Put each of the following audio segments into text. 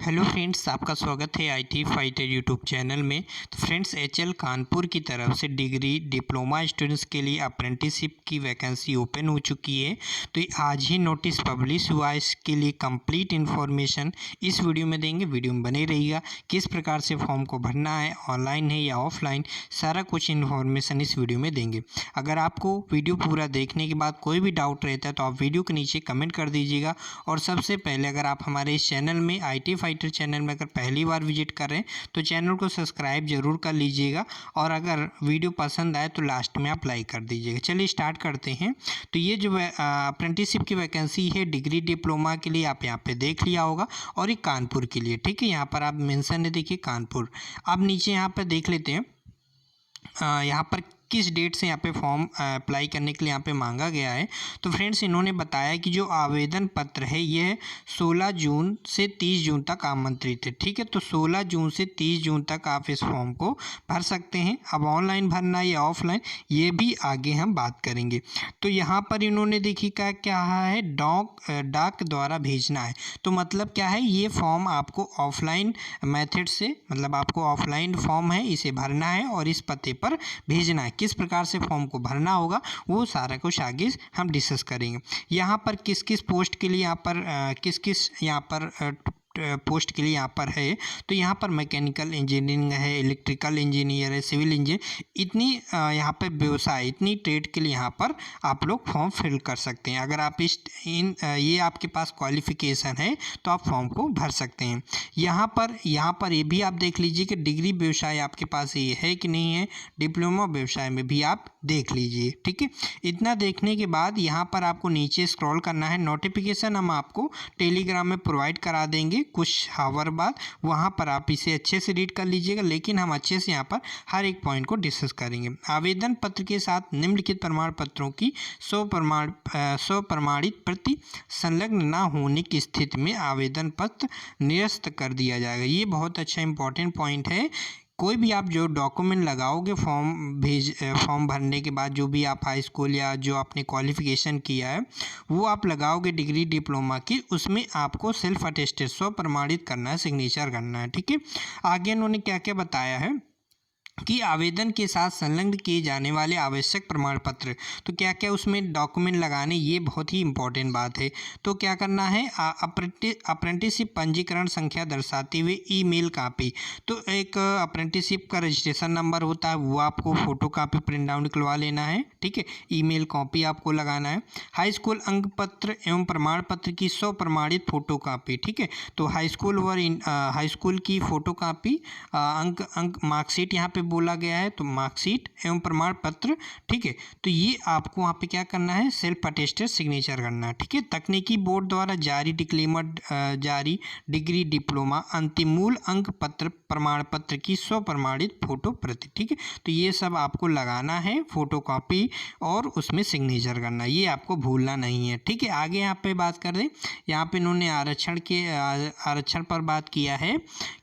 Hello friends, आपका स्वागत है आईटी फाइटर यूट्यूब चैनल में। तो फ्रेंड्स, एचएल कानपुर की तरफ से डिग्री डिप्लोमा स्टूडेंट्स के लिए अप्रेंटिसशिप की वैकेंसी ओपन हो चुकी है। तो आज ही नोटिस पब्लिश हुआ है। इसके लिए कंप्लीट इन्फॉर्मेशन इस वीडियो में देंगे। वीडियो में बने रहिएगा। किस प्रकार से फॉर्म को भरना है, ऑनलाइन है या ऑफलाइन, सारा कुछ इन्फॉर्मेशन इस वीडियो में देंगे। अगर आपको वीडियो पूरा देखने के बाद कोई भी डाउट रहता है तो आप वीडियो के नीचे कमेंट कर दीजिएगा। और सबसे पहले, अगर आप हमारे इस चैनल में आईटी फाइटर चैनल में अगर पहली बार विजिट कर रहे हैं तो चैनल को सब्सक्राइब जरूर कर लीजिएगा। और अगर वीडियो पसंद आए तो लास्ट में आप लाइक कर दीजिएगा। चलिए स्टार्ट करते हैं। तो ये जो अप्रेंटिसशिप की वैकेंसी है डिग्री डिप्लोमा के लिए, आप यहाँ पे देख लिया होगा। और ये कानपुर के लिए, ठीक है। यहाँ पर आप मेंशन है, देखिए कानपुर। अब नीचे यहाँ पर देख लेते हैं यहाँ पर किस डेट से यहाँ पे फॉर्म अप्लाई करने के लिए यहाँ पे मांगा गया है। तो फ्रेंड्स, इन्होंने बताया कि जो आवेदन पत्र है यह 16 जून से 30 जून तक आमंत्रित है, ठीक है। तो 16 जून से 30 जून तक आप इस फॉर्म को भर सकते हैं। अब ऑनलाइन भरना या ऑफलाइन, ये भी आगे हम बात करेंगे। तो यहाँ पर इन्होंने देखिए क्या क्या है, डाक द्वारा भेजना है। तो मतलब क्या है, ये फॉर्म आपको ऑफलाइन मेथड से, मतलब आपको ऑफलाइन फॉर्म है, इसे भरना है और इस पते पर भेजना है। किस प्रकार से फॉर्म को भरना होगा वो सारा कुछ आगे हम डिस्कस करेंगे। यहाँ पर किस किस पोस्ट के लिए, यहाँ पर किस किस यहाँ पर पोस्ट के लिए यहाँ पर है। तो यहाँ पर मैकेनिकल इंजीनियरिंग है, इलेक्ट्रिकल इंजीनियर है, सिविल इंजीनियर, इतनी यहाँ पे व्यवसाय, इतनी ट्रेड के लिए यहाँ पर आप लोग फॉर्म फिल कर सकते हैं। अगर आप ये आपके पास क्वालिफिकेशन है तो आप फॉर्म को भर सकते हैं। यहाँ पर ये भी आप देख लीजिए कि डिग्री व्यवसाय आपके पास ये है कि नहीं है। डिप्लोमा व्यवसाय में भी आप देख लीजिए, ठीक है। इतना देखने के बाद यहाँ पर आपको नीचे स्क्रॉल करना है। नोटिफिकेशन हम आपको टेलीग्राम में प्रोवाइड करा देंगे कुछ हावर बाद। वहाँ पर आप इसे अच्छे से रीड कर लीजिएगा, लेकिन हम अच्छे से यहाँ पर हर एक पॉइंट को डिस्कस करेंगे। आवेदन पत्र के साथ निम्नलिखित प्रमाण पत्रों की 100 प्रमाणित प्रति संलग्न न होने की स्थिति में आवेदन पत्र निरस्त कर दिया जाएगा। ये बहुत अच्छा इंपॉर्टेंट पॉइंट है। कोई भी आप जो डॉक्यूमेंट लगाओगे फॉर्म भरने के बाद, जो भी आप हाई स्कूल या जो आपने क्वालिफिकेशन किया है वो आप लगाओगे डिग्री डिप्लोमा की, उसमें आपको सेल्फ अटेस्टेड, स्व प्रमाणित करना है, सिग्नेचर करना है, ठीक है। आगे इन्होंने क्या क्या बताया है कि आवेदन के साथ संलग्न किए जाने वाले आवश्यक प्रमाण पत्र, तो क्या क्या उसमें डॉक्यूमेंट लगाने, ये बहुत ही इंपॉर्टेंट बात है। तो क्या करना है, अप्रेंटिसशिप पंजीकरण संख्या दर्शाते हुए ईमेल कॉपी। तो एक अप्रेंटिसशिप का रजिस्ट्रेशन नंबर होता है, वो आपको फोटो कॉपी प्रिंट आउट निकलवा लेना है, ठीक है। ईमेल कॉपी आपको लगाना है। हाई स्कूल अंक पत्र एवं प्रमाण पत्र की 100 प्रमाणित फोटो कॉपी, ठीक है। तो हाई स्कूल की फोटो कॉपी, अंक मार्कशीट यहाँ पे बोला गया है, तो मार्कशीट एवं प्रमाण पत्र, ठीक है। तो ये आपको वहाँ पे क्या करना है, सेल्फ अटेस्टेड सिग्नेचर करना है, ठीक है। तकनीकी बोर्ड द्वारा जारी डिक्लेमर जारी डिग्री डिप्लोमा अंतिम मूल अंक पत्र प्रमाण पत्र की 100 प्रमाणित फोटो प्रति, ठीक है। तो ये सब आपको लगाना है, फोटो कॉपी, और उसमें सिग्नेचर करना है, ये आपको भूलना नहीं है, ठीक है। आगे यहाँ पे बात कर दें, यहाँ पे इन्होंने आरक्षण पर बात किया है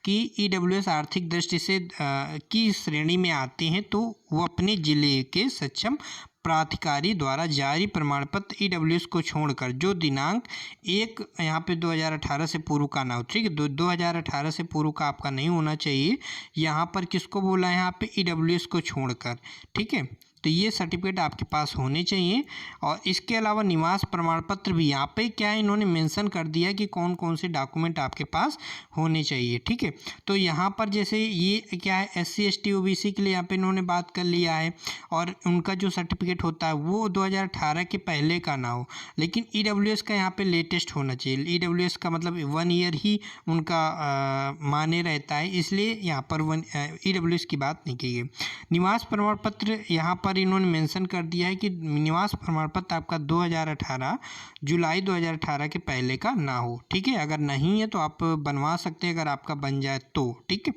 कि ईडब्ल्यूएस आर्थिक दृष्टि से की श्रेणी में आते हैं तो वो अपने जिले के सक्षम प्राधिकारी द्वारा जारी प्रमाण पत्र ईडब्ल्यूएस को छोड़कर जो दिनांक 1 यहाँ पे 2018 से पूर्व का ना हो, ठीक है। 2018 से पूर्व का आपका नहीं होना चाहिए। यहाँ पर किसको बोला है, यहाँ पे ईडब्ल्यूएस को छोड़कर, ठीक है। तो ये सर्टिफिकेट आपके पास होने चाहिए। और इसके अलावा निवास प्रमाण पत्र भी यहाँ पे क्या है, इन्होंने मेंशन कर दिया कि कौन कौन से डॉक्यूमेंट आपके पास होने चाहिए, ठीक है। तो यहाँ पर जैसे ये क्या है, SC ST OBC के लिए यहाँ पे इन्होंने बात कर लिया है, और उनका जो सर्टिफिकेट होता है वो 2018 के पहले का ना हो, लेकिन ईडब्ल्यूएस का यहाँ पे लेटेस्ट होना चाहिए। ईडब्ल्यूएस का मतलब 1 ईयर ही उनका मान्य रहता है, इसलिए यहाँ पर ईडब्ल्यूएस की बात नहीं की गई। निवास प्रमाण पत्र यहाँ पर इन्होंने मेंशन कर दिया है कि निवास प्रमाण पत्र आपका 2018 जुलाई 2018 के पहले का ना हो, ठीक है। अगर नहीं है तो आप बनवा सकते हैं, अगर आपका बन जाए तो, ठीक है।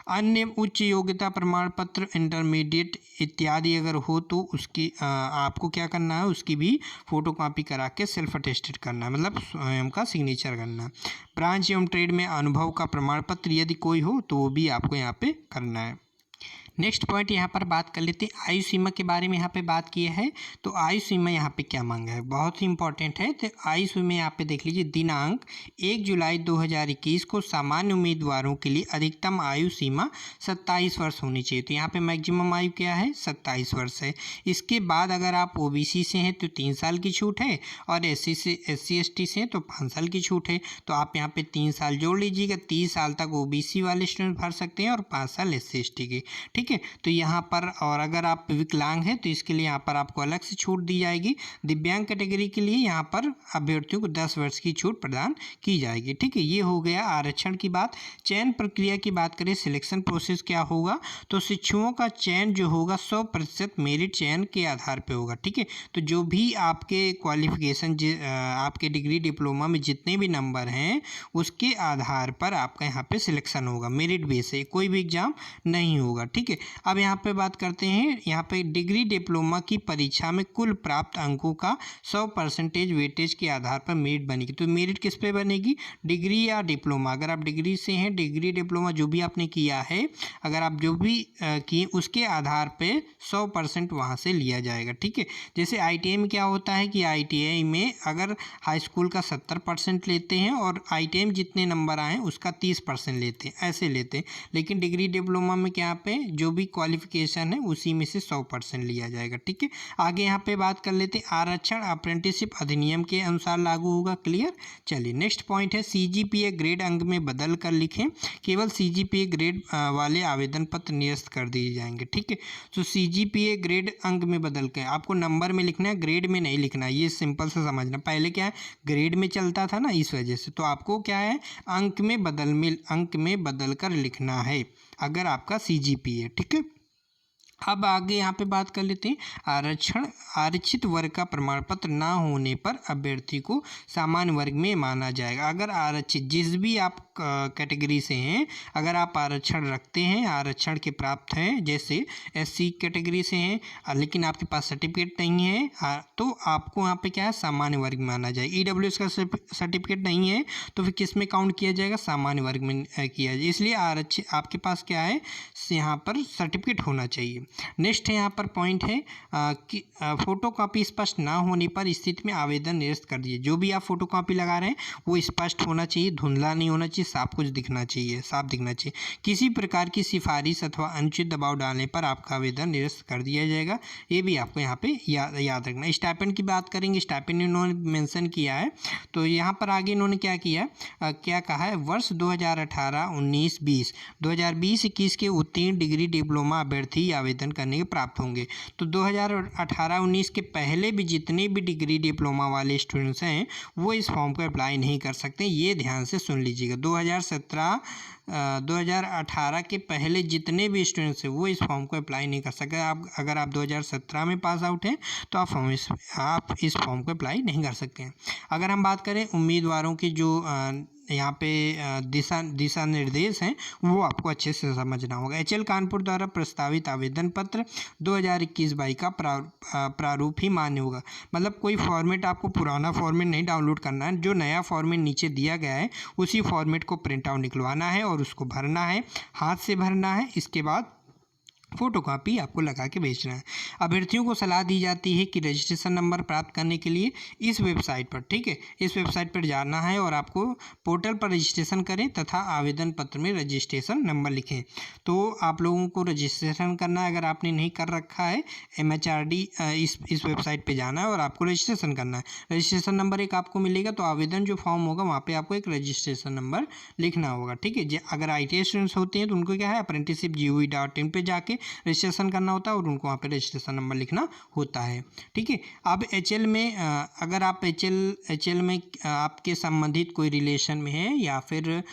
अन्य उच्च योग्यता प्रमाण पत्र, इंटरमीडिएट इत्यादि अगर हो तो उसकी आपको क्या करना है, उसकी भी फोटो कॉपी करा के सेल्फ अटेस्टेड करना है, मतलब स्वयं का सिग्नेचर करना है। ब्रांच एवं ट्रेड में अनुभव का प्रमाण पत्र यदि कोई हो तो वो भी आपको यहाँ पे करना है। नेक्स्ट पॉइंट यहाँ पर बात कर लेते हैं, आयु सीमा के बारे में यहाँ पे बात किया है। तो आयु सीमा यहाँ पे क्या मांगा है, बहुत ही इंपॉर्टेंट है। तो आयु सीमा यहाँ पे देख लीजिए, दिनांक 1 जुलाई 2021 को सामान्य उम्मीदवारों के लिए अधिकतम आयु सीमा 27 वर्ष होनी चाहिए। तो यहाँ पे मैक्सिमम आयु क्या है, 27 वर्ष है। इसके बाद अगर आप ओबीसी से हैं तो 3 साल की छूट है, और SC ST से हैं तो 5 साल की छूट है। तो आप यहाँ पे 3 साल जोड़ लीजिएगा, 30 साल तक ओबीसी वाले स्टूडेंट भर सकते हैं और 5 साल SC ST के, ठीक है। तो यहाँ पर, और अगर आप विकलांग हैं तो इसके लिए यहाँ पर आपको अलग से छूट दी जाएगी। दिव्यांग कैटेगरी के लिए यहाँ पर अभ्यर्थियों को 10 वर्ष की छूट प्रदान की जाएगी, ठीक है। ये हो गया आरक्षण की बात। चयन प्रक्रिया की बात करें, सिलेक्शन प्रोसेस क्या होगा, तो शिक्षकों का चयन जो होगा 100% मेरिट चयन के आधार पर होगा, ठीक है। तो जो भी आपके क्वालिफिकेशन, आपके डिग्री डिप्लोमा में जितने भी नंबर हैं उसके आधार पर आपका यहाँ पे सिलेक्शन होगा, मेरिट बेस है, कोई भी एग्जाम नहीं होगा, ठीक है। अब यहाँ पे बात करते हैं, यहाँ पे डिग्री डिप्लोमा की परीक्षा में कुल प्राप्त अंकों का 100% वेटेज के आधार पर मेरिट बनेगी। तो मेरिट किस पे बनेगी, डिग्री या डिप्लोमा। अगर आप डिग्री से हैं, डिग्री डिप्लोमा जो भी आपने किया है, अगर आप जो भी किए उसके आधार पे 100% वहाँ से लिया जाएगा, ठीक है। जैसे ITI में क्या होता है कि ITI में अगर हाई स्कूल का 70% लेते हैं और ITI में जितने नंबर आए उसका 30% लेते हैं, ऐसे लेते हैं। लेकिन डिग्री डिप्लोमा में क्या पे जो भी क्वालिफिकेशन है उसी में से 100% लिया जाएगा, ठीक है। आगे यहाँ पे बात कर लेते हैं, आरक्षण अप्रेंटिसशिप अधिनियम के अनुसार लागू होगा, क्लियर। चलिए नेक्स्ट पॉइंट है, CGPA ग्रेड अंक में बदल कर लिखें, केवल CGPA ग्रेड वाले आवेदन पत्र निरस्त कर दिए जाएंगे, ठीक है। तो CGPA ग्रेड अंक में बदल के आपको नंबर में लिखना है, ग्रेड में नहीं लिखना है, ये सिंपल से समझना। पहले क्या है, ग्रेड में चलता था ना, इस वजह से। तो आपको क्या है, अंक में बदल कर लिखना है अगर आपका CGPA, ठीक है। अब आगे यहाँ पे बात कर लेते हैं, आरक्षित वर्ग का प्रमाण पत्र ना होने पर अभ्यर्थी को सामान्य वर्ग में माना जाएगा। अगर आरक्षित, जिस भी आप कैटेगरी से हैं, अगर आप आरक्षण रखते हैं, आरक्षण के प्राप्त हैं, जैसे SC कैटेगरी से हैं लेकिन आपके पास सर्टिफिकेट नहीं है, तो आपको यहाँ पे क्या है, सामान्य वर्ग में माना जाएगा। EWS का सर्टिफिकेट नहीं है तो फिर किस में काउंट किया जाएगा, सामान्य वर्ग में किया जाए। इसलिए आरक्षित आपके पास क्या है, यहाँ पर सर्टिफिकेट होना चाहिए। नेक्स्ट यहाँ पर पॉइंट है कि फोटोकॉपी स्पष्ट ना होने पर स्थिति में आवेदन निरस्त कर दिए। जो भी आप फोटोकॉपी लगा रहे हैं वो स्पष्ट होना चाहिए, धुंधला नहीं होना चाहिए, साफ कुछ दिखना चाहिए, साफ दिखना चाहिए। किसी प्रकार की सिफारिश अथवा अनुचित दबाव डालने पर आपका आवेदन निरस्त कर दिया जाएगा, ये भी आपको यहाँ पे याद रखना। स्टाइपेंड की बात करेंगे, स्टाइपेंड इन्होंने मेंशन किया है, तो यहाँ पर आगे इन्होंने क्या किया, क्या कहा है, वर्ष 2018-19-20 2020-21 के उत्तीर्ण डिग्री डिप्लोमा अभ्यर्थी आवेदन करने के प्राप्त होंगे। तो 2018-19 के पहले भी जितने भी डिग्री डिप्लोमा वाले स्टूडेंट्स हैं वो इस फॉर्म को अप्लाई नहीं कर सकते, ये ध्यान से सुन लीजिएगा। 2018 के पहले जितने भी स्टूडेंट्स हैं वो इस फॉर्म को अप्लाई नहीं कर सकते। आप अगर आप 2017 में पास आउट हैं तो आप इस फॉर्म को अप्लाई नहीं कर सकते हैं। अगर हम बात करें उम्मीदवारों की जो यहाँ पे दिशा निर्देश हैं वो आपको अच्छे से समझना होगा। HL कानपुर द्वारा प्रस्तावित आवेदन पत्र 2021-22 का प्रारूप ही मान्य होगा। मतलब कोई फॉर्मेट, आपको पुराना फॉर्मेट नहीं डाउनलोड करना है, जो नया फॉर्मेट नीचे दिया गया है उसी फॉर्मेट को प्रिंट आउट निकलवाना है और उसको भरना है, हाथ से भरना है। इसके बाद फोटोकॉपी आपको लगा के भेजना है। अभ्यर्थियों को सलाह दी जाती है कि रजिस्ट्रेशन नंबर प्राप्त करने के लिए इस वेबसाइट पर, ठीक है, इस वेबसाइट पर जाना है और आपको पोर्टल पर रजिस्ट्रेशन करें तथा आवेदन पत्र में रजिस्ट्रेशन नंबर लिखें। तो आप लोगों को रजिस्ट्रेशन करना है, अगर आपने नहीं कर रखा है MHRD इस वेबसाइट पर जाना है और आपको रजिस्ट्रेशन करना है। रजिस्ट्रेशन नंबर एक आपको मिलेगा, तो आवेदन जो फॉर्म होगा वहाँ पर आपको एक रजिस्ट्रेशन नंबर लिखना होगा, ठीक है। अगर ITI स्टूडेंट्स होते हैं तो उनको क्या है, apprenticeship.gov.in पे जाके रजिस्ट्रेशन करना होता है और उनको वहाँ पे रजिस्ट्रेशन नंबर लिखना होता है, ठीक है। अब HL में अगर आप HL में आपके संबंधित कोई रिलेशन में है या फिर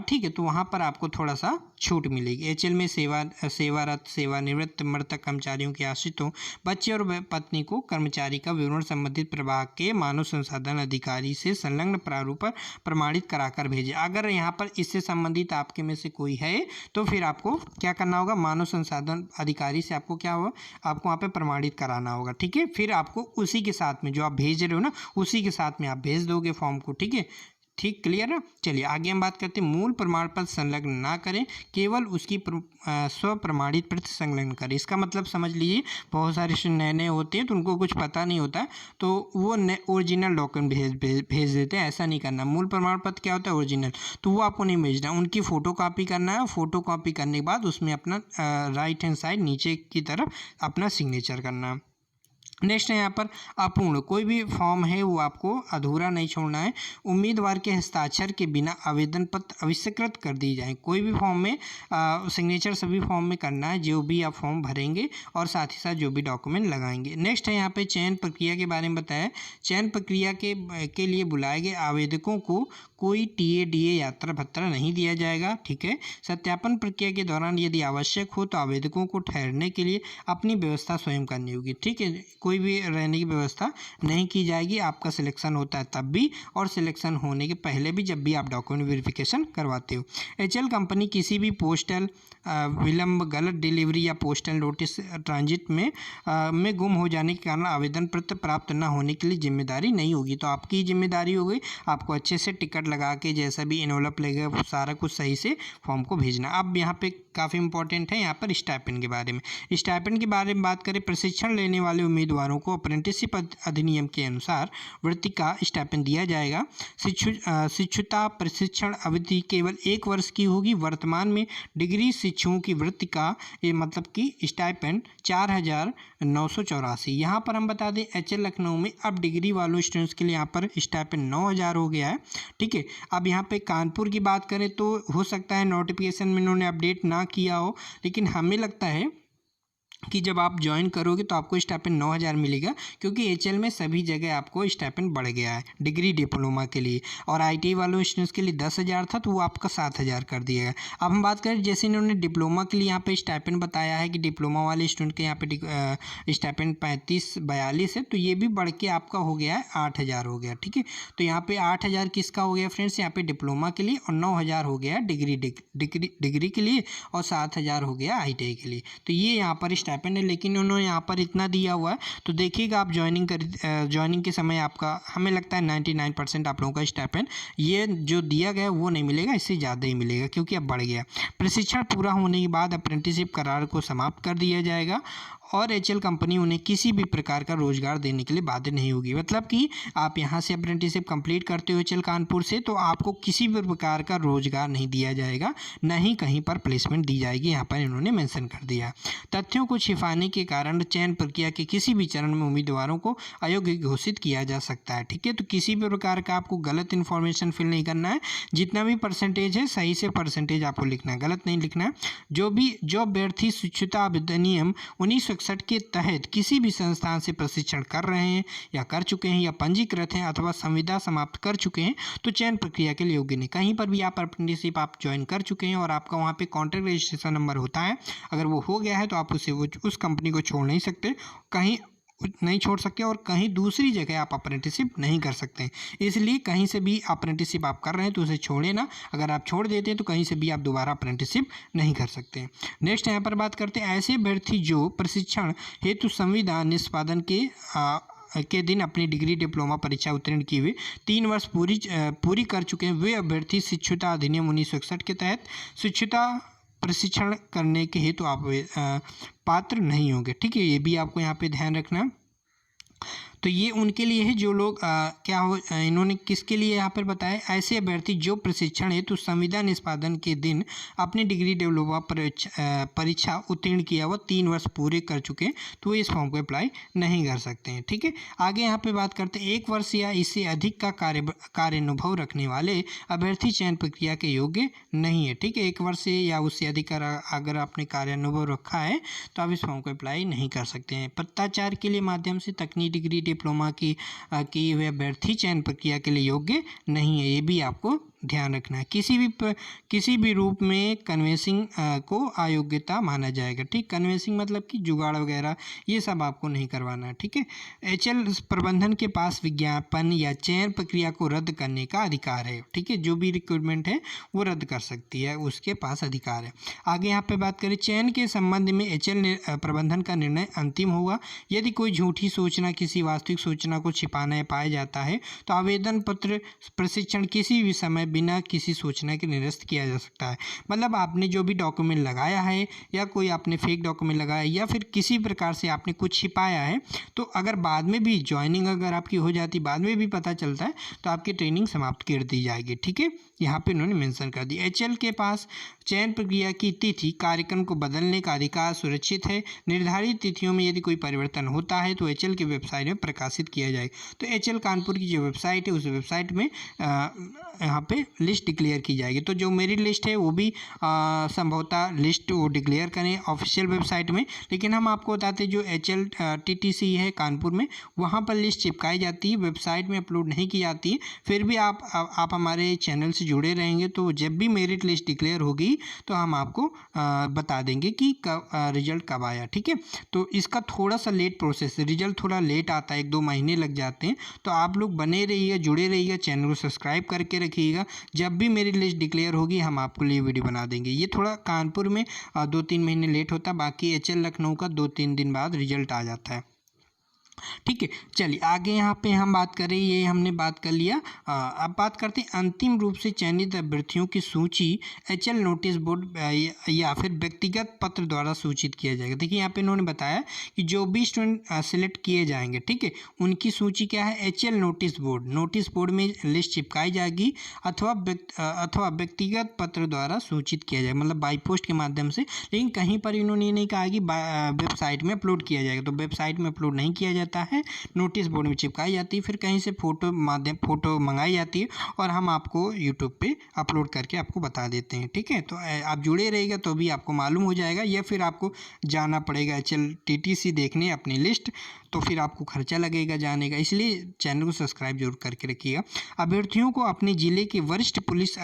ठीक है, तो वहाँ पर आपको थोड़ा सा छूट मिलेगी। HL में सेवारत, सेवानिवृत्त, मृतक कर्मचारियों के आश्रितों, बच्चे और पत्नी को कर्मचारी का विवरण संबंधित प्रभाग के मानव संसाधन अधिकारी से संलग्न प्रारूप पर प्रमाणित कराकर भेजें। अगर यहाँ पर इससे संबंधित आपके में से कोई है तो फिर आपको क्या करना होगा, मानव संसाधन अधिकारी से आपको क्या होगा, आपको वहाँ पे प्रमाणित कराना होगा, ठीक है। फिर आपको उसी के साथ में जो आप भेज रहे हो ना, उसी के साथ में आप भेज दोगे फॉर्म को, ठीक है। ठीक, क्लियर है। चलिए आगे हम बात करते हैं, मूल प्रमाण पत्र संलग्न ना करें, केवल उसकी स्व प्रमाणित प्रति संलग्न करें। इसका मतलब समझ लीजिए, बहुत सारे स्टूडेंट नए नए होते हैं तो उनको कुछ पता नहीं होता, तो वो ओरिजिनल डॉक्यूमेंट भेज देते हैं। ऐसा नहीं करना। मूल प्रमाण पत्र क्या होता है? ओरिजिनल। तो वो आपको नहीं भेजना, उनकी फ़ोटो कॉपी करना है। फ़ोटो कॉपी करने के बाद उसमें अपना राइट हैंड साइड नीचे की तरफ अपना सिग्नेचर करना है। नेक्स्ट है यहाँ पर अपूर्ण, कोई भी फॉर्म है वो आपको अधूरा नहीं छोड़ना है। उम्मीदवार के हस्ताक्षर के बिना आवेदन पत्र अविष्कृत कर दी जाए। कोई भी फॉर्म में सिग्नेचर सभी फॉर्म में करना है जो भी आप फॉर्म भरेंगे और साथ ही साथ जो भी डॉक्यूमेंट लगाएंगे। नेक्स्ट है यहाँ पे चयन प्रक्रिया के बारे में बताया। चयन प्रक्रिया के लिए बुलाए गए आवेदकों को कोई TA-DA यात्रा भत्ता नहीं दिया जाएगा। ठीक है। सत्यापन प्रक्रिया के दौरान यदि आवश्यक हो तो आवेदकों को ठहरने के लिए अपनी व्यवस्था स्वयं करनी होगी। ठीक है, कोई भी रहने की व्यवस्था नहीं की जाएगी। आपका सिलेक्शन होता है तब भी और सिलेक्शन होने के पहले भी, जब भी आप डॉक्यूमेंट वेरिफिकेशन करवाते हो। HL कंपनी किसी भी पोस्टल विलंब, गलत डिलीवरी या पोस्टल नोटिस ट्रांजिट में गुम हो जाने के कारण आवेदन पत्र प्राप्त न होने के लिए जिम्मेदारी नहीं होगी। तो आपकी जिम्मेदारी हो गई, आपको अच्छे से टिकट लगा के जैसा भी एनवलप लगेगा सारा कुछ सही से फॉर्म को भेजना। अब यहाँ पे काफ़ी इंपॉर्टेंट है यहाँ पर स्टाइपेंड के बारे में। स्टाइपेंड के बारे में बात करें, प्रशिक्षण लेने वाले उम्मीदवारों को अप्रेंटिसशिप अधिनियम के अनुसार वृत्ति का स्टाइपेंड दिया जाएगा। शिक्षुता प्रशिक्षण अवधि केवल 1 वर्ष की होगी। वर्तमान में डिग्री शिक्षुओं की वृत्ति का ये मतलब कि स्टाइपेंड 4,984। यहाँ पर हम बता दें HL लखनऊ में अब डिग्री वालों स्टूडेंट्स के लिए यहाँ पर स्टाइपेंड 9,000 हो गया है। ठीक है। अब यहाँ पे कानपुर की बात करें तो हो सकता है नोटिफिकेशन में इन्होंने अपडेट ना किया हो, लेकिन हमें लगता है कि जब आप ज्वाइन करोगे तो आपको स्टाइपेंड 9,000 मिलेगा, क्योंकि HL में सभी जगह आपको स्टाइपेंड बढ़ गया है डिग्री डिप्लोमा के लिए। और ITI वालों स्टूडेंट्स के लिए 10,000 था तो वो आपका 7,000 कर दिया गया। अब हम बात करें, जैसे इन्होंने डिप्लोमा के लिए यहाँ पे स्टाइपेंड बताया है कि डिप्लोमा वाले स्टूडेंट के यहाँ पे स्टाइपेंड 35-42 है, तो ये भी बढ़ के आपका हो गया है 8,000 हो गया। ठीक है। तो यहाँ पे 8,000 किसका हो गया फ्रेंड्स? यहाँ पे डिप्लोमा के लिए, और 9,000 हो गया डिग्री के लिए, और 7,000 हो गया ITI के लिए। तो ये यहाँ पर स्टाइपेंड है, लेकिन उन्होंने यहाँ पर इतना दिया हुआ है। तो देखिएगा आप ज्वाइनिंग के समय आपका, हमें लगता है 99% आप लोगों का स्टाइपेंड ये जो दिया गया है वो नहीं मिलेगा, इससे ज़्यादा ही मिलेगा क्योंकि अब बढ़ गया। प्रशिक्षण पूरा होने के बाद अप्रेंटिसशिप करार को समाप्त कर दिया जाएगा और HL कंपनी उन्हें किसी भी प्रकार का रोजगार देने के लिए बाध्य नहीं होगी। मतलब कि आप यहाँ से अप्रेंटिसशिप कंप्लीट करते हो HL कानपुर से, तो आपको किसी भी प्रकार का रोजगार नहीं दिया जाएगा, न ही कहीं पर प्लेसमेंट दी जाएगी। यहाँ पर इन्होंने मेंशन कर दिया। तथ्यों को छिपाने के कारण चयन प्रक्रिया के किसी भी चरण में उम्मीदवारों को अयोग्य घोषित किया जा सकता है। ठीक है। तो किसी भी प्रकार का आपको गलत इन्फॉर्मेशन फिल नहीं करना है। जितना भी परसेंटेज है सही से परसेंटेज आपको लिखना है, गलत नहीं लिखना है। जो अभ्यर्थी शिक्षुता अधिनियम 1961 के तहत किसी भी संस्थान से प्रशिक्षण कर रहे हैं या कर चुके हैं या पंजीकृत हैं अथवा संविदा समाप्त कर चुके हैं तो चयन प्रक्रिया के लिए योग्य नहीं। कहीं पर भी आप अप्रेंटिसशिप आप ज्वाइन कर चुके हैं और आपका वहाँ पे कॉन्ट्रैक्ट रजिस्ट्रेशन नंबर होता है, अगर वो हो गया है तो आप उस कंपनी को छोड़ नहीं सकते, कहीं नहीं छोड़ सकते और कहीं दूसरी जगह आप अप्रेंटिसशिप नहीं कर सकते। इसलिए कहीं से भी अप्रेंटिसशिप आप कर रहे हैं तो उसे छोड़े ना। अगर आप छोड़ देते हैं तो कहीं से भी आप दोबारा अप्रेंटिसशिप नहीं कर सकते। नेक्स्ट यहाँ पर बात करते हैं ऐसे अभ्यर्थी जो प्रशिक्षण हेतु संविदा निष्पादन के दिन अपनी डिग्री डिप्लोमा परीक्षा उत्तीर्ण किए हुए 3 वर्ष पूरी कर चुके हैं, वे अभ्यर्थी शिक्षुता अधिनियम 1961 के तहत शिक्षुता प्रशिक्षण करने के हेतु आप पात्र नहीं होंगे। ठीक है। ये भी आपको यहाँ पे ध्यान रखना। तो ये उनके लिए है जो लोग इन्होंने किसके लिए यहाँ पर बताया, ऐसे अभ्यर्थी जो प्रशिक्षण हेतु संविदा निष्पादन के दिन अपनी डिग्री डिप्लोमा परीक्षा उत्तीर्ण किया हुआ 3 वर्ष पूरे कर चुके हैं, तो इस फॉर्म को अप्लाई नहीं कर सकते हैं। ठीक है। आगे यहाँ पे बात करते हैं 1 वर्ष या इससे अधिक का कार्य अनुभव रखने वाले अभ्यर्थी चयन प्रक्रिया के योग्य नहीं है। ठीक है। 1 वर्ष से या उससे अधिक अगर आपने कार्य अनुभव रखा है तो आप इस फॉर्म को अप्लाई नहीं कर सकते हैं। पत्राचार के लिए माध्यम से तकनीकी डिग्री डिप्लोमा की हुए अभ्यर्थी चयन प्रक्रिया के लिए योग्य नहीं है, ये भी आपको ध्यान रखना है। किसी भी रूप में कन्वेंसिंग को अयोग्यता माना जाएगा। ठीक, कन्वेंसिंग मतलब कि जुगाड़ वगैरह ये सब आपको नहीं करवाना है। ठीक है, एचएल प्रबंधन के पास विज्ञापन या चयन प्रक्रिया को रद्द करने का अधिकार है। ठीक है, जो भी रिक्रूटमेंट है वो रद्द कर सकती है, उसके पास अधिकार है। आगे यहाँ पे बात करें, चयन के संबंध में एचएल प्रबंधन का निर्णय अंतिम होगा। यदि कोई झूठी सूचना किसी वास्तविक सूचना को छिपाना पाया जाता है तो आवेदन पत्र प्रशिक्षण किसी भी समय बिना किसी सूचना के निरस्त किया जा सकता है। मतलब आपने जो भी डॉक्यूमेंट लगाया है या कोई आपने फेक डॉक्यूमेंट लगाया या फिर किसी प्रकार से आपने कुछ छिपाया है, तो अगर बाद में भी ज्वाइनिंग अगर आपकी हो जाती, बाद में भी पता चलता है, तो आपकी ट्रेनिंग समाप्त कर दी जाएगी। ठीक है, यहाँ पे उन्होंने मेंशन कर दी। एचएल के पास चयन प्रक्रिया की तिथि कार्यक्रम को बदलने का अधिकार सुरक्षित है। निर्धारित तिथियों में यदि कोई परिवर्तन होता है तो एचएल की वेबसाइट में प्रकाशित किया जाएगा। तो एचएल कानपुर की जो वेबसाइट है उस वेबसाइट में यहाँ पे लिस्ट डिक्लेयर की जाएगी। तो जो मेरिट लिस्ट है वो भी संभवतः लिस्ट वो डिक्लेयर करें ऑफिशियल वेबसाइट में, लेकिन हम आपको बताते हैं जो एचएल टीटीसी है कानपुर में, वहाँ पर लिस्ट चिपकाई जाती है, वेबसाइट में अपलोड नहीं की जाती है। फिर भी आप हमारे चैनल से जुड़े रहेंगे तो जब भी मेरिट लिस्ट डिक्लेयर होगी तो हम आपको बता देंगे कि रिजल्ट कब आया। ठीक है, तो इसका थोड़ा सा लेट प्रोसेस है, रिजल्ट थोड़ा लेट आता है, 1-2 महीने लग जाते हैं। तो आप लोग बने रहिएगा, जुड़े रहिएगा, चैनल को सब्सक्राइब करके रखिएगा। जब भी मेरी लिस्ट डिक्लेयर होगी हम आपके लिए वीडियो बना देंगे। ये थोड़ा कानपुर में 2-3 महीने लेट होता है, बाकी एचएल लखनऊ का 2-3 दिन बाद रिजल्ट आ जाता है। ठीक है, चलिए आगे यहाँ पे हम बात करें, ये हमने बात कर लिया। अब बात करते हैं अंतिम रूप से चयनित अभ्यर्थियों की सूची एचएल नोटिस बोर्ड या फिर व्यक्तिगत पत्र द्वारा सूचित किया जाएगा। देखिए यहाँ पे इन्होंने बताया कि जो भी स्टूडेंट सेलेक्ट किए जाएंगे, ठीक है, उनकी सूची क्या है, एचएल नोटिस बोर्ड में लिस्ट चिपकाई जाएगी अथवा व्यक्तिगत पत्र द्वारा सूचित किया जाएगा, मतलब बाई पोस्ट के माध्यम से। लेकिन कहीं पर इन्होंने ये नहीं कहा कि वेबसाइट में अपलोड किया जाएगा, तो वेबसाइट में अपलोड नहीं किया जाता है, नोटिस बोर्ड में चिपकाई जाती है, फिर कहीं से फोटो मंगाई जाती है और हम आपको यूट्यूब पे अपलोड करके आपको बता देते हैं। ठीक है, तो आप जुड़े रहिएगा तो भी आपको मालूम हो जाएगा, या फिर आपको जाना पड़ेगा एचएल टीटीसी देखने अपनी लिस्ट, तो फिर आपको खर्चा लगेगा जाने का, इसलिए चैनल को सब्सक्राइब जरूर करके रखिएगा। अभ्यर्थियों को अपने जिले के वरिष्ठ पुलिस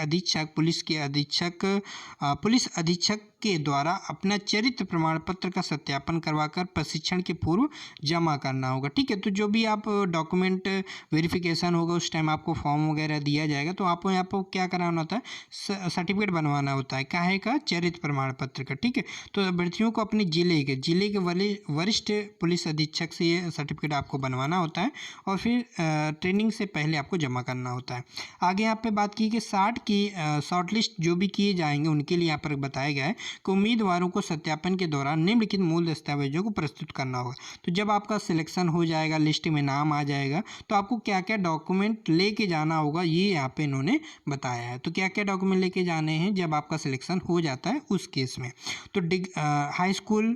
अधीक्षक के द्वारा अपना चरित्र प्रमाण पत्र का सत्यापन करवाकर प्रशिक्षण के पूर्व जमा करना होगा। ठीक है, तो जो भी आप डॉक्यूमेंट वेरिफिकेशन होगा उस टाइम आपको फॉर्म वगैरह दिया जाएगा, तो आपको क्या कराना होता है, सर्टिफिकेट बनवाना होता है, काहे का, चरित्र प्रमाण पत्र का। ठीक है, तो अभ्यर्थियों को अपने जिले के वरिष्ठ पुलिस अधीक्षक से ये सर्टिफिकेट आपको बनवाना होता है और फिर ट्रेनिंग से पहले आपको जमा करना होता है। आगे यहाँ पे बात की कि 60 की शॉर्टलिस्ट जो भी किए जाएंगे उनके लिए यहाँ पर बताया गया है कि उम्मीदवारों को सत्यापन के दौरान निम्नलिखित मूल दस्तावेजों को प्रस्तुत करना होगा। तो जब आपका सिलेक्शन हो जाएगा, लिस्ट में नाम आ जाएगा, तो आपको क्या क्या डॉक्यूमेंट लेके जाना होगा ये यहाँ पे इन्होंने बताया है। तो क्या क्या डॉक्यूमेंट लेके जाने हैं जब आपका सिलेक्शन हो जाता है उस केस में, तो हाई स्कूल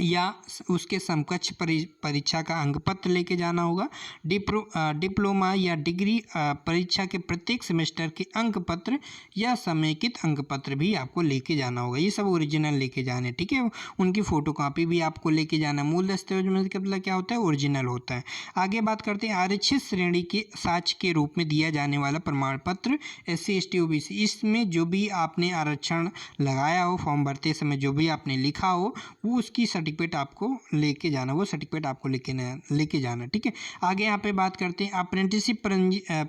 या उसके समकक्ष परीक्षा का अंक पत्र लेके जाना होगा, डिप्लोमा या डिग्री परीक्षा के प्रत्येक सेमेस्टर के अंक पत्र या समेकित अंक पत्र भी आपको लेके जाना होगा। ये सब ओरिजिनल लेके जाने, ठीक है, उनकी फोटोकॉपी भी आपको लेके जाना। मूल दस्तावेज में मतलब क्या होता है, ओरिजिनल होता है। आगे बात करते हैं आरक्षित श्रेणी के साक्ष्य के रूप में दिया जाने वाला प्रमाण पत्र SC ST OBC, इसमें जो भी आपने आरक्षण लगाया हो, फॉर्म भरते समय जो भी आपने लिखा हो वो उसकी सर्टिफिकेट आपको लेके जाना, वो सर्टिफिकेट आपको लेके जाना। ठीक है, आगे यहाँ पे बात करते हैं अप्रेंटिसशिप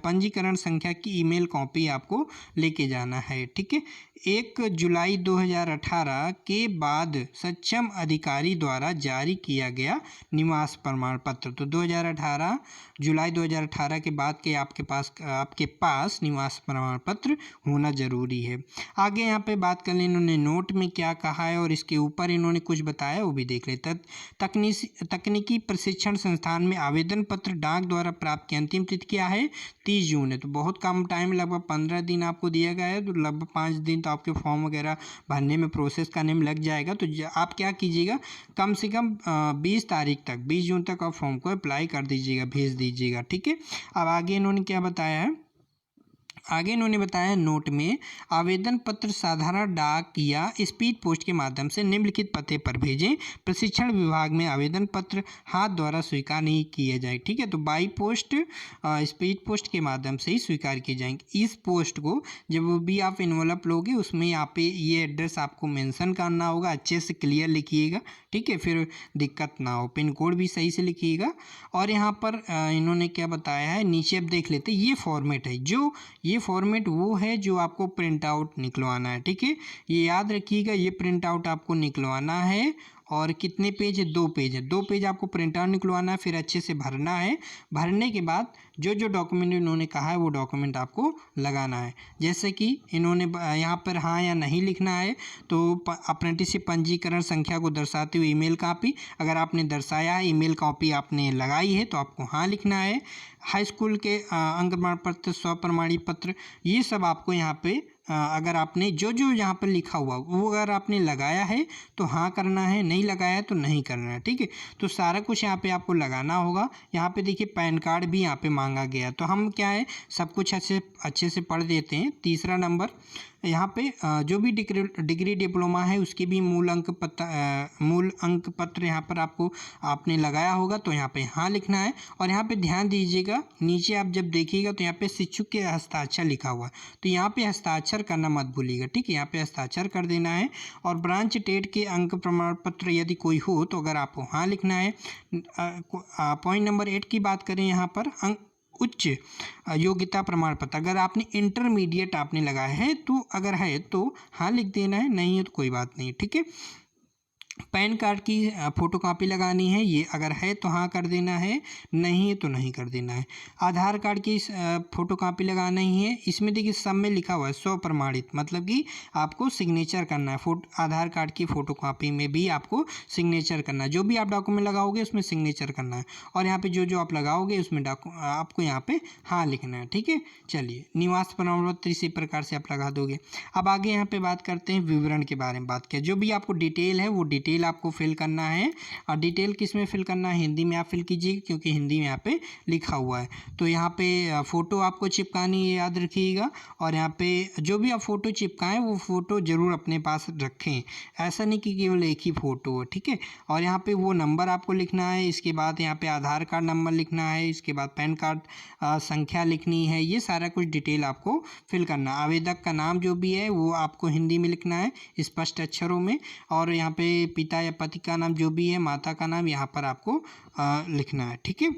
पंजीकरण संख्या की ईमेल कॉपी आपको लेके जाना है। ठीक है, 1 जुलाई 2018 के बाद सक्षम अधिकारी द्वारा जारी किया गया निवास प्रमाण पत्र, तो 2018 जुलाई 2018 के बाद के आपके पास निवास प्रमाण पत्र होना जरूरी है। आगे यहाँ पे बात कर लें, इन्होंने नोट में क्या कहा है और इसके ऊपर इन्होंने कुछ बताया वो भी देख लेते। तकनीकी प्रशिक्षण संस्थान में आवेदन पत्र डाक द्वारा प्राप्त की अंतिम तिथि क्या है, 30 जून है। तो बहुत कम टाइम, लगभग 15 दिन आपको दिया गया है, तो लगभग 5 दिन तो आपके फॉर्म वगैरह भरने में, प्रोसेस करने में लग जाएगा। तो आप क्या कीजिएगा, कम से कम 20 तारीख तक, 20 जून तक आप फॉर्म को अप्लाई कर दीजिएगा, भेज दीजिएगा। ठीक है, अब आगे इन्होंने क्या बताया है, आगे इन्होंने बताया नोट में आवेदन पत्र साधारण डाक या स्पीड पोस्ट के माध्यम से निम्नलिखित पते पर भेजें। प्रशिक्षण विभाग में आवेदन पत्र हाथ द्वारा स्वीकार नहीं किए जाए। ठीक है, तो बाई पोस्ट स्पीड पोस्ट के माध्यम से ही स्वीकार किए जाएंगे। इस पोस्ट को जब भी आप इन्वॉल्व लोगे उसमें यहाँ पे ये एड्रेस आपको मेंशन करना होगा, अच्छे से क्लियर लिखिएगा। ठीक है, फिर दिक्कत ना हो, पिन कोड भी सही से लिखिएगा। और यहाँ पर इन्होंने क्या बताया है, नीचे अब देख लेते हैं। ये फॉर्मेट है, जो ये फॉर्मेट वो है जो आपको प्रिंट आउट निकलवाना है। ठीक है, ये याद रखिएगा, ये प्रिंट आउट आपको निकलवाना है। और कितने पेज है, 2 पेज है, 2 पेज आपको प्रिंट आउट निकलवाना है, फिर अच्छे से भरना है। भरने के बाद जो जो डॉक्यूमेंट इन्होंने कहा है वो डॉक्यूमेंट आपको लगाना है। जैसे कि इन्होंने यहाँ पर हाँ या नहीं लिखना है, तो अप्रेंटिसशिप पंजीकरण संख्या को दर्शाते हुए ईमेल कॉपी, अगर आपने दर्शाया है, ईमेल कॉपी आपने लगाई है, तो आपको हाँ लिखना है। हाई स्कूल के अंक प्रमाण पत्र, स्वप्रमाणित पत्र, ये सब आपको यहाँ पे अगर आपने जो जो यहाँ पर लिखा हुआ वो अगर आपने लगाया है तो हाँ करना है, नहीं लगाया है तो नहीं करना है। ठीक है, तो सारा कुछ यहाँ पे आपको लगाना होगा। यहाँ पे देखिए पैन कार्ड भी यहाँ पे मांगा गया, तो हम क्या है सब कुछ अच्छे से पढ़ देते हैं। तीसरा नंबर यहाँ पे जो भी डिग्री डिप्लोमा है उसकी भी मूल अंक पत्र यहाँ पर आपने लगाया होगा, तो यहाँ पे हाँ लिखना है। और यहाँ पे ध्यान दीजिएगा, नीचे आप जब देखिएगा तो यहाँ पे शिक्षक के हस्ताक्षर लिखा हुआ है, तो यहाँ पे हस्ताक्षर करना मत भूलिएगा। ठीक है, यहाँ पे हस्ताक्षर कर देना है। और ब्रांच टेट के अंक प्रमाण पत्र यदि कोई हो तो अगर आपको हाँ लिखना है। पॉइंट नंबर 8 की बात करें, यहाँ पर उच्च योग्यता प्रमाण पत्र, अगर आपने इंटरमीडिएट आपने लगाया है तो अगर है तो हाँ लिख देना है, नहीं है तो कोई बात नहीं। ठीक है, पैन कार्ड की फ़ोटोकॉपी लगानी है, ये अगर है तो हाँ कर देना है, नहीं है तो नहीं कर देना है। आधार कार्ड की फ़ोटोकॉपी लगाना ही है। इसमें देखिए सब में लिखा हुआ है स्वप्रमाणित, मतलब कि आपको सिग्नेचर करना है। आधार कार्ड की फ़ोटोकॉपी में भी आपको सिग्नेचर करना है, जो भी आप डॉक्यूमेंट लगाओगे उसमें सिग्नेचर करना है। और यहाँ पे जो जो आप लगाओगे उसमें आपको यहाँ पे हाँ लिखना है। ठीक है, चलिए निवास प्रमाण पत्र इसी प्रकार से आप लगा दोगे। अब आगे यहाँ पे बात करते हैं विवरण के बारे में। बात किया जो भी आपको डिटेल है वो डिटेल आपको फिल करना है। और डिटेल किस में फिल करना है, हिंदी में आप फिल कीजिए, क्योंकि हिंदी में यहाँ पे लिखा हुआ है। तो यहाँ पे फ़ोटो आपको चिपकानी है, याद रखिएगा। और यहाँ पे जो भी आप फ़ोटो चिपकाएं वो फ़ोटो ज़रूर अपने पास रखें, ऐसा नहीं कि केवल एक ही फ़ोटो हो। ठीक है, और यहाँ पे वो नंबर आपको लिखना है। इसके बाद यहाँ पे आधार कार्ड नंबर लिखना है, इसके बाद पैन कार्ड संख्या लिखनी है। ये सारा कुछ डिटेल आपको फिल करना। आवेदक का नाम जो भी है वो आपको हिंदी में लिखना है, स्पष्ट अक्षरों में। और यहाँ पे पिता या पति का नाम जो भी है, माता का नाम यहाँ पर आपको लिखना है। ठीक है,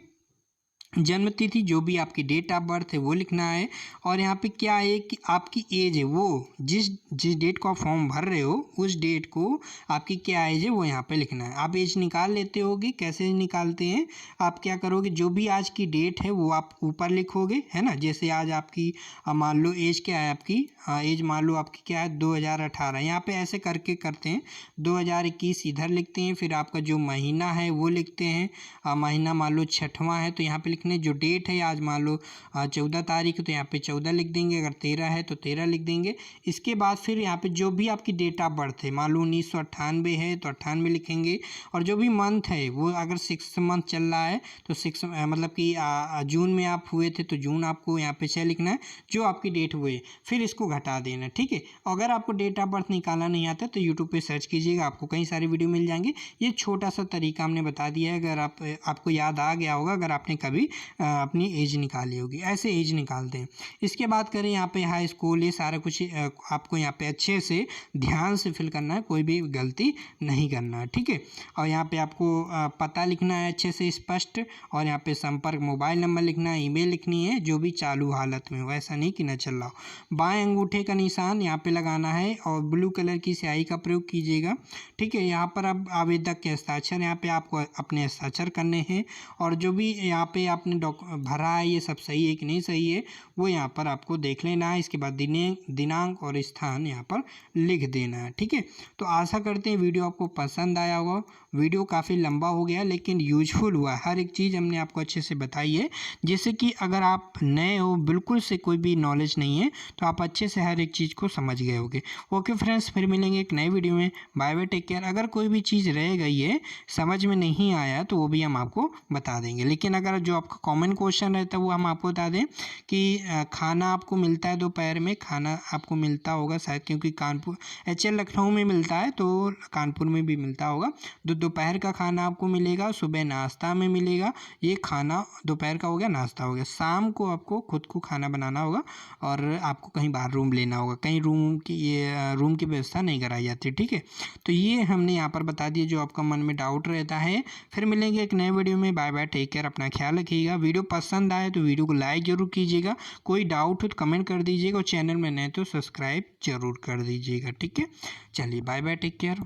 जन्म तिथि जो भी आपकी डेट ऑफ बर्थ है वो लिखना है। और यहाँ पे क्या है कि आपकी एज है, वो जिस डेट को आप फॉर्म भर रहे हो उस डेट को आपकी क्या एज है वो यहाँ पे लिखना है। आप एज निकाल लेते होगे, कैसे निकालते हैं, आप क्या करोगे, जो भी आज की डेट है वो आप ऊपर लिखोगे, है ना। जैसे आज आपकी मान लो एज क्या है, आपकी एज मान लो आपकी क्या है 2018, यहाँ पे ऐसे करके करते हैं। 2021 इधर लिखते हैं, फिर आपका जो महीना है वो लिखते हैं। महीना मान लो 6वां है तो यहाँ पे जो डेट है आज मान लो 14 तारीख तो यहाँ पे 14 लिख देंगे, अगर 13 है तो 13 लिख देंगे। इसके बाद फिर यहाँ पे जो भी आपकी डेट ऑफ बर्थ है, मान लो 1998 है तो 98 लिखेंगे। और जो भी मंथ है वो अगर 6 मंथ चल रहा है तो 6 मतलब कि जून में आप हुए थे तो जून आपको यहाँ पे 6 लिखना है, जो आपकी डेट हुई है, फिर इसको घटा देना। ठीक है, अगर आपको डेट ऑफ बर्थ निकालना नहीं आता तो यूट्यूब पे सर्च कीजिएगा, आपको कई सारे वीडियो मिल जाएंगे। ये छोटा सा तरीका हमने बता दिया है, अगर आपको याद आ गया होगा, अगर आपने कभी अपनी एज निकाली होगी, ऐसे एज निकालते हैं। इसके बाद करें यहाँ पे हाई स्कूल, ये सारा कुछ आपको यहाँ पे अच्छे से ध्यान से फिल करना है, कोई भी गलती नहीं करना है। ठीक है, और यहाँ पे आपको पता लिखना है अच्छे से स्पष्ट। और यहाँ पे संपर्क मोबाइल नंबर लिखना है, ईमेल लिखनी है, जो भी चालू हालत में हो, ऐसा नहीं कि न चल रहा हो। बाएं अंगूठे का निशान यहाँ पे लगाना है और ब्लू कलर की स्याही का प्रयोग कीजिएगा। ठीक है, यहाँ पर अब आवेदक के हस्ताक्षर यहाँ पे आपको अपने हस्ताक्षर करने हैं। और जो भी यहाँ पे आपने भरा है ये सब सही है कि नहीं सही है वो यहाँ पर आपको देख लेना है। इसके बाद दिनांक और स्थान यहाँ पर लिख देना है। ठीक है, तो आशा करते हैं वीडियो आपको पसंद आया होगा। वीडियो काफ़ी लंबा हो गया लेकिन यूजफुल हुआ, हर एक चीज़ हमने आपको अच्छे से बताई है। जैसे कि अगर आप नए हो, बिल्कुल से कोई भी नॉलेज नहीं है, तो आप अच्छे से हर एक चीज़ को समझ गए होंगे। ओके फ्रेंड्स, फिर मिलेंगे एक नए वीडियो में। Bye bye, take care. अगर कोई भी चीज़ रह गई है, समझ में नहीं आया, तो वो भी हम आपको बता देंगे। लेकिन अगर जो आपको आपका कॉमन क्वेश्चन रहता है वो हम आपको बता दें कि खाना आपको मिलता है दोपहर में, खाना आपको मिलता होगा शायद, क्योंकि कानपुर HL लखनऊ में मिलता है तो कानपुर में भी मिलता होगा। दोपहर का खाना आपको मिलेगा, सुबह नाश्ता में मिलेगा। ये खाना दोपहर का हो गया, नाश्ता हो गया। शाम को आपको खुद को खाना बनाना होगा और आपको कहीं बाहर रूम लेना होगा, कहीं रूम की व्यवस्था नहीं कराई जाती, ठीक है। तो ये हमने यहाँ पर बता दिया जो आपका मन में डाउट रहता है। फिर मिलेंगे एक नए वीडियो में। बाय बाय, टेक केयर, अपना ख्याल रखिएगा। वीडियो पसंद आए तो वीडियो को लाइक ज़रूर कीजिएगा, कोई डाउट हो तो कमेंट कर दीजिएगा और चैनल में नए तो सब्सक्राइब जरूर कर दीजिएगा, ठीक है। चलिए बाय बाय, टेक केयर।